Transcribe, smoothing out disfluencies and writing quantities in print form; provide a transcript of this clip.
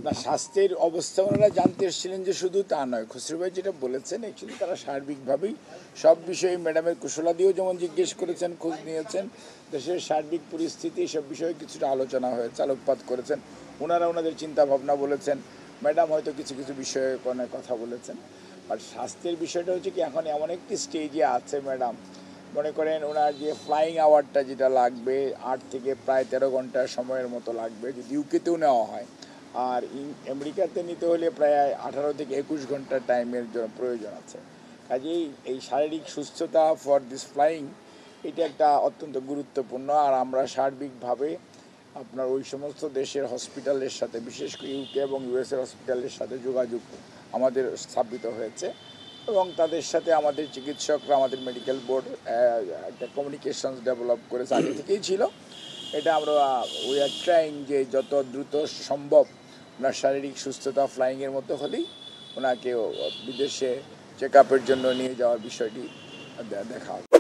না, স্বাস্থ্যের অবস্থা ওনারা জানতে এসেছিলেন যে শুধু তা নয়, খসরু ভাই যেটা বলেছেন অ্যাকচুয়ালি তারা সার্বিকভাবেই সব বিষয়ে ম্যাডামের কুশলাদিও যেমন জিজ্ঞেস করেছেন, খোঁজ নিয়েছেন, দেশের সার্বিক পরিস্থিতি সব বিষয়ে কিছুটা আলোচনা হয়েছে, আলোকপাত করেছেন। ওনারা ওনাদের চিন্তা ভাবনা বলেছেন, ম্যাডাম হয়তো কিছু কিছু বিষয়ে কোনো কথা বলেছেন। আর স্বাস্থ্যের বিষয়টা হচ্ছে কি, এখন এমন একটি স্টেজে আছে ম্যাডাম, মনে করেন ওনার যে ফ্লাইং আওয়ারটা যেটা লাগবে 8 থেকে প্রায় 13 ঘন্টা সময়ের মতো লাগবে যদি ইউকেতেও নেওয়া হয়, আর আমেরিকাতে নিতে হলে প্রায় 18 থেকে 21 ঘন্টা টাইমের জন্য প্রয়োজন আছে। কাজেই এই শারীরিক সুস্থতা ফর দিস ফ্লাইং এটা একটা অত্যন্ত গুরুত্বপূর্ণ। আর আমরা সার্বিকভাবে আপনার ওই সমস্ত দেশের হসপিটালের সাথে, বিশেষ করে ইউকে এবং ইউএসের হসপিটালের সাথে যোগাযোগ আমাদের স্থাপিত হয়েছে, এবং তাদের সাথে আমাদের চিকিৎসকরা, আমাদের মেডিকেল বোর্ড একটা কমিউনিকেশনস ডেভেলপ করেছে, আগে থেকেই ছিল। এটা আমরা উই আর ট্রাইং যে যত দ্রুত সম্ভব ওনার শারীরিক সুস্থতা ফ্লাইংয়ের মতো হলেই ওনাকে বিদেশে চেক আপের জন্য নিয়ে যাওয়ার বিষয়টি দেখা হবে।